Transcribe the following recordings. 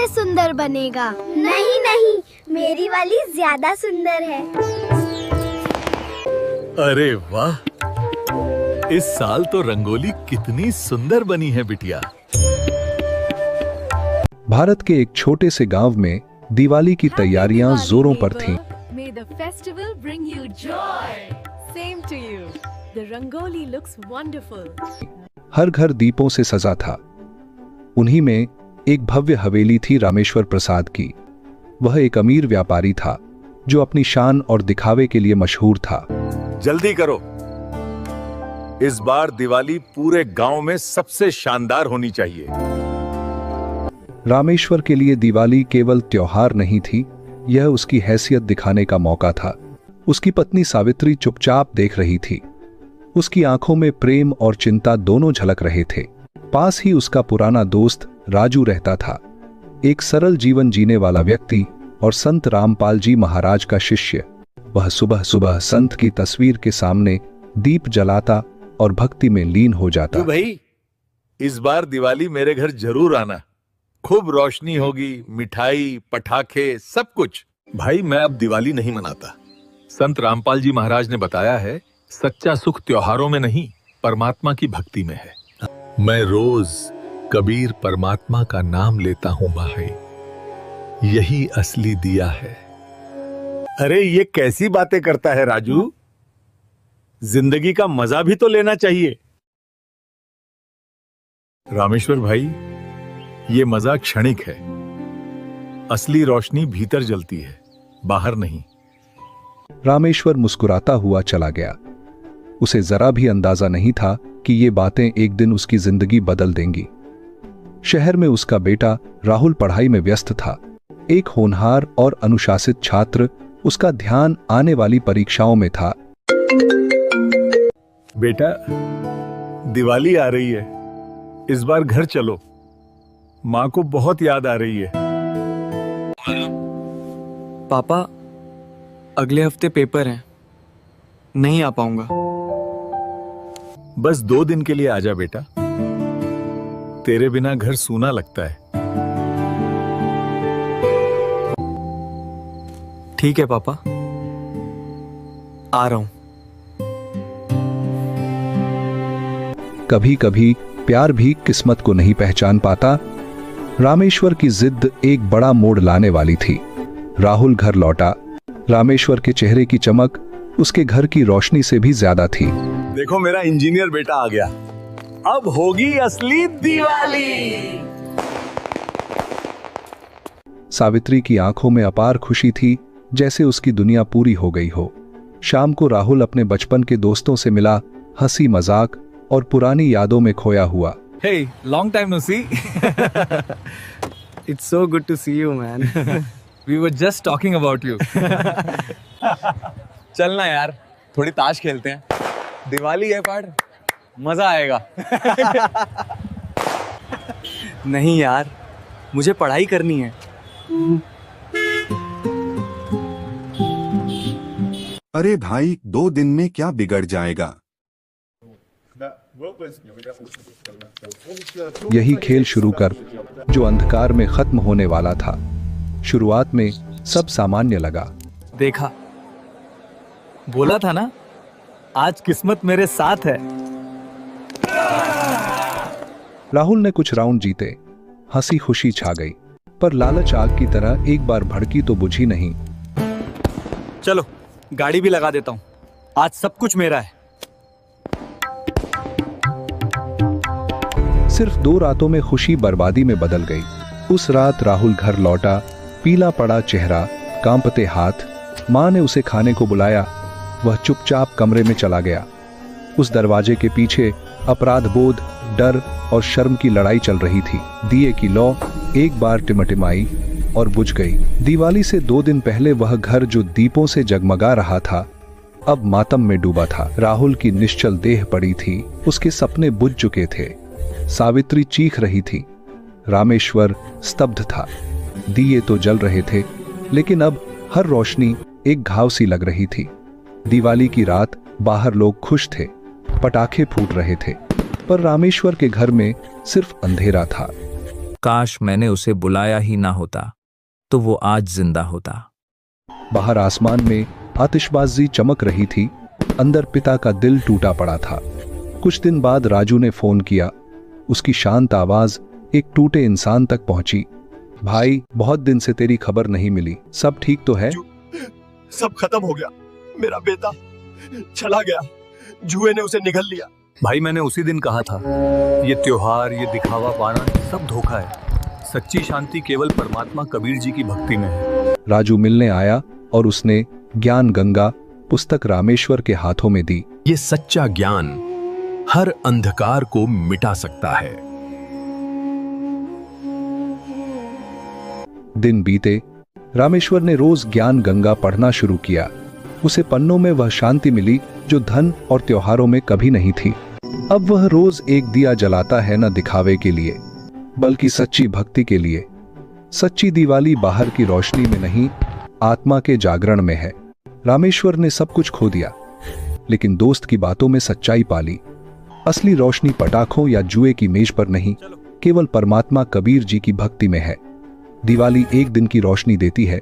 से सुंदर बनेगा। नहीं नहीं, मेरी वाली ज्यादा सुंदर है। अरे वाह, इस साल तो रंगोली कितनी सुंदर बनी है बिटिया। भारत के एक छोटे से गांव में दिवाली की तैयारियां जोरों पर थीं। May the festival bring you joy. Same to you. The rangoli looks wonderful. हर घर दीपों से सजा था। उन्हीं में एक भव्य हवेली थी रामेश्वर प्रसाद की। वह एक अमीर व्यापारी था जो अपनी शान और दिखावे के लिए मशहूर था। जल्दी करो, इस बार दिवाली पूरे गांव में सबसे शानदार होनी चाहिए। रामेश्वर के लिए दिवाली केवल त्योहार नहीं थी, यह उसकी हैसियत दिखाने का मौका था। उसकी पत्नी सावित्री चुपचाप देख रही थी। उसकी आंखों में प्रेम और चिंता दोनों झलक रहे थे। पास ही उसका पुराना दोस्त राजू रहता था, एक सरल जीवन जीने वाला व्यक्ति और संत रामपाल जी महाराज का शिष्य। वह सुबह सुबह संत की तस्वीर के सामने दीप जलाता और भक्ति में लीन हो जाता। तो भाई, इस बार दिवाली मेरे घर जरूर आना। खूब रोशनी होगी, मिठाई, पटाखे, सब कुछ। भाई, मैं अब दिवाली नहीं मनाता। संत रामपाल जी महाराज ने बताया है, सच्चा सुख त्योहारों में नहीं, परमात्मा की भक्ति में है। मैं रोज कबीर परमात्मा का नाम लेता हूं भाई, यही असली दिया है। अरे ये कैसी बातें करता है राजू, जिंदगी का मजा भी तो लेना चाहिए। रामेश्वर भाई, ये मजा क्षणिक है। असली रोशनी भीतर जलती है, बाहर नहीं। रामेश्वर मुस्कुराता हुआ चला गया। उसे जरा भी अंदाजा नहीं था कि ये बातें एक दिन उसकी जिंदगी बदल देंगी। शहर में उसका बेटा राहुल पढ़ाई में व्यस्त था। एक होनहार और अनुशासित छात्र। उसका ध्यान आने वाली परीक्षाओं में था। बेटा, दिवाली आ रही है, इस बार घर चलो। माँ को बहुत याद आ रही है। पापा, अगले हफ्ते पेपर हैं, नहीं आ पाऊंगा। बस 2 दिन के लिए आजा बेटा, तेरे बिना घर सूना लगता है। ठीक है पापा, आ रहा हूं। कभी कभी प्यार भी किस्मत को नहीं पहचान पाता। रामेश्वर की जिद एक बड़ा मोड़ लाने वाली थी। राहुल घर लौटा। रामेश्वर के चेहरे की चमक उसके घर की रोशनी से भी ज्यादा थी। देखो, मेरा इंजीनियर बेटा आ गया, अब होगी असली दिवाली। सावित्री की आंखों में अपार खुशी थी, जैसे उसकी दुनिया पूरी हो गई हो। शाम को राहुल अपने बचपन के दोस्तों से मिला, हंसी मजाक और पुरानी यादों में खोया हुआ। Hey, long time no see. It's so good to see you, man. We were just talking about you. चलना यार, थोड़ी ताश खेलते हैं। दिवाली है पार्ट, मजा आएगा। नहीं यार, मुझे पढ़ाई करनी है। अरे भाई, 2 दिन में क्या बिगड़ जाएगा। यही खेल शुरू कर जो अंधकार में खत्म होने वाला था। शुरुआत में सब सामान्य लगा। देखा, बोला था ना, आज किस्मत मेरे साथ है। राहुल ने कुछ राउंड जीते, हंसी खुशी छा गई। पर लालच आग की तरह एक बार भड़की तो बुझी नहीं। चलो, गाड़ी भी लगा देता हूं, आज सब कुछ मेरा है। सिर्फ 2 रातों में खुशी बर्बादी में बदल गई। उस रात राहुल घर लौटा, पीला पड़ा चेहरा, कांपते हाथ। मां ने उसे खाने को बुलाया। वह चुपचाप कमरे में चला गया। उस दरवाजे के पीछे अपराध बोध, डर और शर्म की लड़ाई चल रही थी। दिए की लौ एक बार टिमटिमाई और बुझ गई। दिवाली से 2 दिन पहले वह घर जो दीपों से जगमगा रहा था, अब मातम में डूबा था। राहुल की निश्चल देह पड़ी थी, उसके सपने बुझ चुके थे। सावित्री चीख रही थी। रामेश्वर स्तब्ध था। दिए तो जल रहे थे, लेकिन अब हर रोशनी एक घाव सी लग रही थी। दिवाली की रात बाहर लोग खुश थे, पटाखे फूट रहे थे, पर रामेश्वर के घर में सिर्फ अंधेरा था। काश मैंने उसे बुलाया ही ना होता, तो वो आज जिंदा होता। बाहर आसमान में आतिशबाजी चमक रही थी। अंदर पिता का दिल टूटा पड़ा था। कुछ दिन बाद राजू ने फोन किया। उसकी शांत आवाज एक टूटे इंसान तक पहुंची। भाई, बहुत दिन से तेरी खबर नहीं मिली, सब ठीक तो है? सब खत्म हो गया। मेरा बेटा चला गया, जुए ने उसे निगल लिया। भाई, मैंने उसी दिन कहा था, ये त्योहार, ये दिखावा पाना सब धोखा है। सच्ची शांति केवल परमात्मा कबीर जी की भक्ति में है। राजू मिलने आया और उसने ज्ञान गंगा पुस्तक रामेश्वर के हाथों में दी। ये सच्चा ज्ञान हर अंधकार को मिटा सकता है। दिन बीते, रामेश्वर ने रोज ज्ञान गंगा पढ़ना शुरू किया। उसे पन्नों में वह शांति मिली जो धन और त्योहारों में कभी नहीं थी। अब वह रोज एक दिया जलाता है, न दिखावे के लिए बल्कि सच्ची भक्ति के लिए। सच्ची दिवाली बाहर की रोशनी में नहीं, आत्मा के जागरण में है। रामेश्वर ने सब कुछ खो दिया, लेकिन दोस्त की बातों में सच्चाई पाली। असली रोशनी पटाखों या जुए की मेज पर नहीं, केवल परमात्मा कबीर जी की भक्ति में है। दिवाली एक दिन की रोशनी देती है,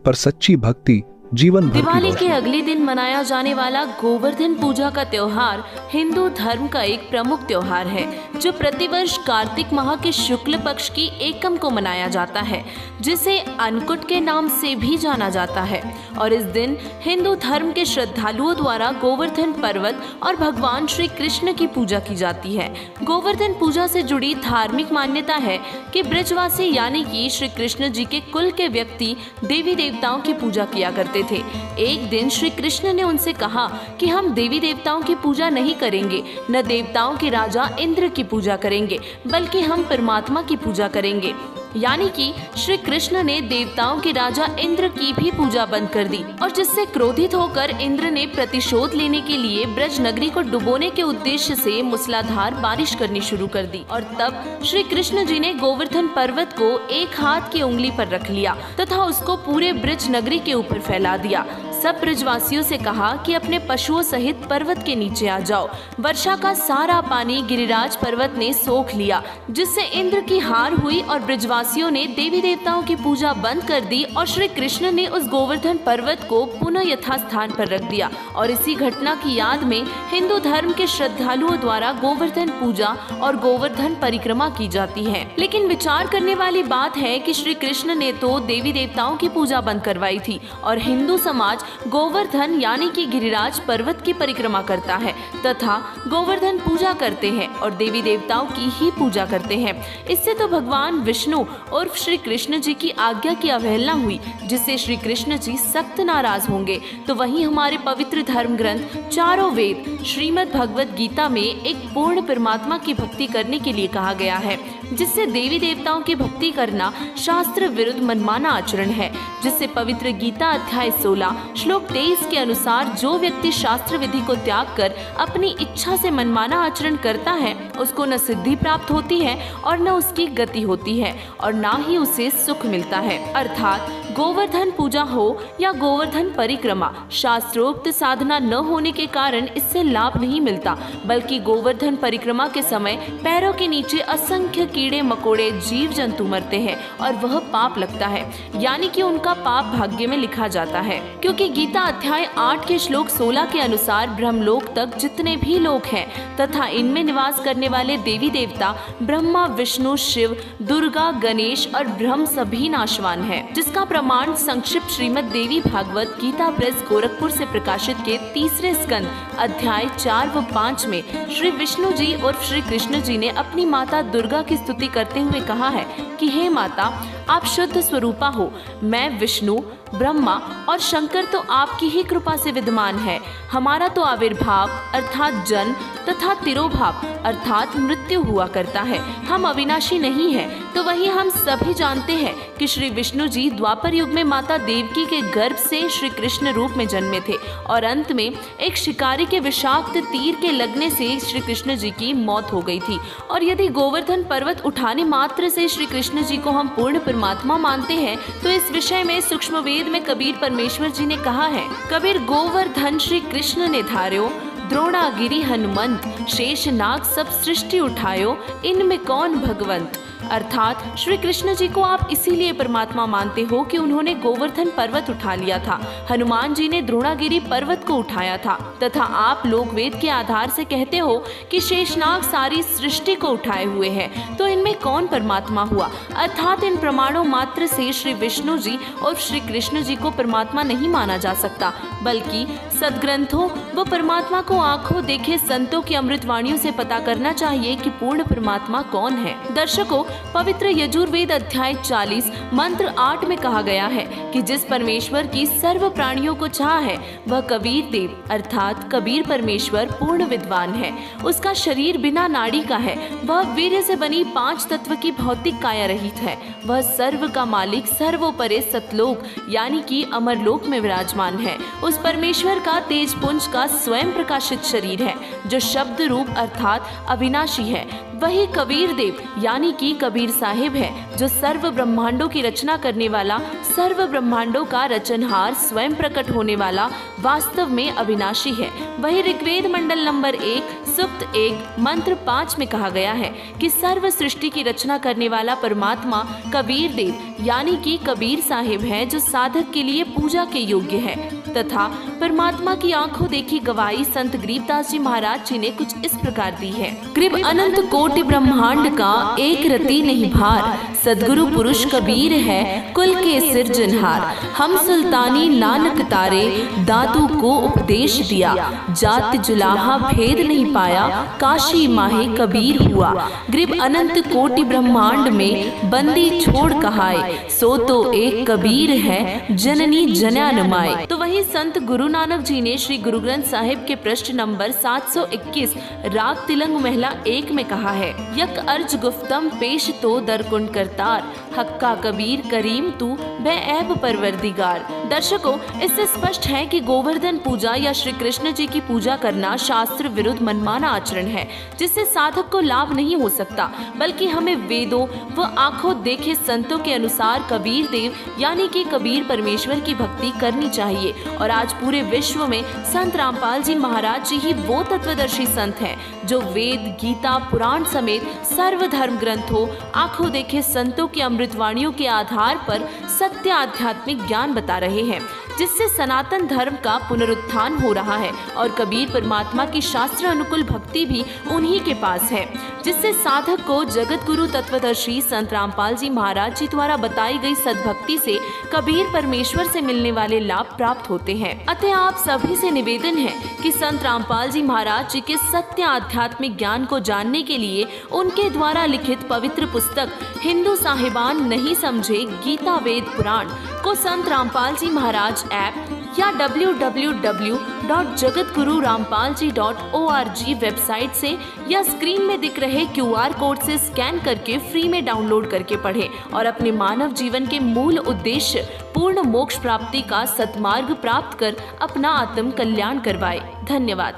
पर सच्ची भक्ति जीवन भर की दिवाली रोशनी। के अगले दिन मनाया जाने वाला गोवर्धन पूजा का त्योहार हिंदू धर्म का एक प्रमुख त्योहार है, जो प्रतिवर्ष कार्तिक माह के शुक्ल पक्ष की एकम को मनाया जाता है, जिसे अन्नकूट के नाम से भी जाना जाता है। और इस दिन हिंदू धर्म के श्रद्धालुओं द्वारा गोवर्धन पर्वत और भगवान श्री कृष्ण की पूजा की जाती है। गोवर्धन पूजा से जुड़ी धार्मिक मान्यता है कि ब्रजवासी यानी कि श्री कृष्ण जी के कुल के व्यक्ति देवी देवताओं की पूजा किया करते थे। एक दिन श्री कृष्ण ने उनसे कहा कि हम देवी देवताओं की पूजा नहीं करेंगे, न देवताओं के राजा इंद्र की पूजा करेंगे, बल्कि हम परमात्मा की पूजा करेंगे। यानी कि श्री कृष्ण ने देवताओं के राजा इंद्र की भी पूजा बंद कर दी, और जिससे क्रोधित होकर इंद्र ने प्रतिशोध लेने के लिए ब्रज नगरी को डुबोने के उद्देश्य से मूसलाधार बारिश करनी शुरू कर दी। और तब श्री कृष्ण जी ने गोवर्धन पर्वत को एक हाथ की उंगली पर रख लिया तथा उसको पूरे ब्रज नगरी के ऊपर फैला दिया। सब ब्रजवासियों से कहा कि अपने पशुओं सहित पर्वत के नीचे आ जाओ। वर्षा का सारा पानी गिरिराज पर्वत ने सोख लिया, जिससे इंद्र की हार हुई और ब्रजवासियों ने देवी देवताओं की पूजा बंद कर दी और श्री कृष्ण ने उस गोवर्धन पर्वत को पुनः यथास्थान पर रख दिया। और इसी घटना की याद में हिंदू धर्म के श्रद्धालुओं द्वारा गोवर्धन पूजा और गोवर्धन परिक्रमा की जाती है। लेकिन विचार करने वाली बात है कि श्री कृष्ण ने तो देवी देवताओं की पूजा बंद करवाई थी और हिंदू समाज गोवर्धन यानी कि गिरिराज पर्वत की परिक्रमा करता है तथा गोवर्धन पूजा करते हैं और देवी देवताओं की ही पूजा करते हैं। इससे तो भगवान विष्णु उर्फ श्री कृष्ण जी की आज्ञा की अवहेलना हुई, जिससे श्री कृष्ण जी सख्त नाराज होंगे। तो वहीं हमारे पवित्र धर्म ग्रंथ चारों वेद श्रीमद् भगवत गीता में एक पूर्ण परमात्मा की भक्ति करने के लिए कहा गया है, जिससे देवी देवताओं की भक्ति करना शास्त्र विरुद्ध मनमाना आचरण है। जिससे पवित्र गीता अध्याय 16 श्लोक 23 के अनुसार जो व्यक्ति शास्त्र विधि को त्याग कर अपनी इच्छा से मनमाना आचरण करता है, उसको न सिद्धि प्राप्त होती है और न उसकी गति होती है और न ही उसे सुख मिलता है। अर्थात गोवर्धन पूजा हो या गोवर्धन परिक्रमा, शास्त्रोक्त साधना न होने के कारण इससे लाभ नहीं मिलता, बल्कि गोवर्धन परिक्रमा के समय पैरों के नीचे असंख्य कीड़े मकोड़े जीव जंतु मरते हैं और वह पाप लगता है, यानी कि उनका पाप भाग्य में लिखा जाता है। क्योंकि गीता अध्याय 8 के श्लोक 16 के अनुसार ब्रह्मलोक तक जितने भी लोक हैं तथा इनमें निवास करने वाले देवी देवता ब्रह्मा, विष्णु, शिव, दुर्गा, गणेश और ब्रह्म सभी नाशवान है, जिसका प्रमाण संक्षिप्त श्रीमद् देवी भागवत गीता प्रेस गोरखपुर से प्रकाशित के 3 स्कंद अध्याय 4 व 5 में श्री विष्णु जी और श्री कृष्ण जी ने अपनी माता दुर्गा की स्तुति करते हुए कहा है कि हे माता, आप शुद्ध स्वरूपा हो। मैं विष्णु, ब्रह्मा और शंकर तो आपकी ही कृपा से विद्यमान है। हमारा तो आविर्भाव अर्थात जन्म तथा तिरोभाव अर्थात मृत्यु हुआ करता है। हम अविनाशी नहीं हैं। तो वहीं हम सभी जानते हैं कि श्री विष्णु जी द्वापर युग में माता देवकी के गर्भ से श्री कृष्ण रूप में जन्मे थे और अंत में एक शिकारी के विषाक्त तीर के लगने से श्री कृष्ण जी की मौत हो गई थी। और यदि गोवर्धन पर्वत उठाने मात्र से श्री कृष्ण जी को हम पूर्ण परमात्मा मानते हैं, तो इस विषय में सूक्ष्म वेद में कबीर परमेश्वर जी ने कहा है, कबीर गोवर्धन श्री कृष्ण ने धार्यो, द्रोणागिरि हनुमंत, शेष नाग सब सृष्टि उठायो, इनमें कौन भगवंत। अर्थात श्री कृष्ण जी को आप इसीलिए परमात्मा मानते हो कि उन्होंने गोवर्धन पर्वत उठा लिया था, हनुमान जी ने द्रोणागिरी पर्वत को उठाया था, तथा आप लोग वेद के आधार से कहते हो कि शेषनाग सारी सृष्टि को उठाए हुए हैं। तो इनमें कौन परमात्मा हुआ? अर्थात इन प्रमाणों मात्र से श्री विष्णु जी और श्री कृष्ण जी को परमात्मा नहीं माना जा सकता, बल्कि सदग्रंथों व परमात्मा को आंखों देखे संतों की अमृतवाणियों से पता करना चाहिए कि पूर्ण परमात्मा कौन है। दर्शकों, पवित्र यजुर्वेद अध्याय 40 मंत्र 8 में कहा गया है कि जिस परमेश्वर की सर्व प्राणियों को चाह है वह कबीर देव अर्थात कबीर परमेश्वर पूर्ण विद्वान है। उसका शरीर बिना नाड़ी का है, वह वीर्य से बनी 5 तत्व की भौतिक काया रहित है, वह सर्व का मालिक सर्वोपरि सतलोक यानी कि अमरलोक में विराजमान है। उस परमेश्वर का तेजपुंज का स्वयं प्रकाशित शरीर है जो शब्द रूप अर्थात अविनाशी है। वही कबीर देव यानी कि कबीर साहिब है जो सर्व ब्रह्मांडों की रचना करने वाला, सर्व ब्रह्मांडों का रचनहार, स्वयं प्रकट होने वाला, वास्तव में अविनाशी है। वही ऋग्वेद मंडल नंबर 1 सूक्त 1 मंत्र 5 में कहा गया है कि सर्व सृष्टि की रचना करने वाला परमात्मा कबीर देव यानी कि कबीर साहिब है जो साधक के लिए पूजा के योग्य है। तथा परमात्मा की आंखों देखी गवाही संत गरीबदास जी महाराज जी ने कुछ इस प्रकार दी है। कृप अनंत कोटि ब्रह्मांड का एक रति नहीं भार, सदगुरु पुरुष कबीर है कुल के सिरजनहार। हम सुल्तानी नानक तारे, दादू को उपदेश दिया, जात जुलाहा भेद नहीं पाया, काशी माहे कबीर हुआ। ग्रीब अनंत कोटि ब्रह्मांड में बंदी छोड़ कहाए, सो तो एक कबीर है जननी जन्या नुमाए। तो वही संत गुरु नानक जी ने श्री गुरु ग्रंथ साहिब के पृष्ठ नंबर 721 राग तिलंग महिला 1 में कहा है, यक अर्ज गुफ्तम पेश तो दरकुंड करतार, हक्का कबीर करीम तू बेऐब परवरदिगार। दर्शकों, इससे स्पष्ट है कि गोवर्धन पूजा या श्री कृष्ण जी की पूजा करना शास्त्र विरुद्ध मनमाना आचरण है, जिससे साधक को लाभ नहीं हो सकता, बल्कि हमें वेदों व आंखों देखे संतों के अनुसार कबीर देव यानी कि कबीर परमेश्वर की भक्ति करनी चाहिए। और आज पूरे विश्व में संत रामपाल जी महाराज जी ही वो तत्वदर्शी संत हैं जो वेद, गीता, पुराण समेत सर्व धर्म ग्रंथों, आंखों देखे संतों की अमृतवाणियों के आधार पर सत्य आध्यात्मिक ज्ञान बता रहे हैं, जिससे सनातन धर्म का पुनरुत्थान हो रहा है। और कबीर परमात्मा की शास्त्र अनुकूल भक्ति भी उन्हीं के पास है, जिससे साधक को जगत गुरु तत्वदर्शी संत रामपाल जी महाराज जी द्वारा बताई गई सद्भक्ति से कबीर परमेश्वर से मिलने वाले लाभ प्राप्त होते हैं। अतः आप सभी से निवेदन है कि संत रामपाल जी महाराज जी के सत्य आध्यात्मिक ज्ञान को जानने के लिए उनके द्वारा लिखित पवित्र पुस्तक हिंदू साहिबान नहीं समझे गीता वेद पुराण को संत रामपाल जी महाराज ऐप या www.jagatgururampalji.org वेबसाइट से या स्क्रीन में दिख रहे QR कोड से स्कैन करके फ्री में डाउनलोड करके पढ़ें और अपने मानव जीवन के मूल उद्देश्य पूर्ण मोक्ष प्राप्ति का सत्मार्ग प्राप्त कर अपना आत्म कल्याण करवाए। धन्यवाद।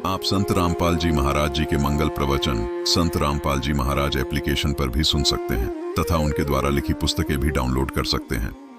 आप संत रामपाल जी महाराज जी के मंगल प्रवचन संत रामपाल जी महाराज एप्लीकेशन पर भी सुन सकते हैं तथा उनके द्वारा लिखी पुस्तकें भी डाउनलोड कर सकते हैं।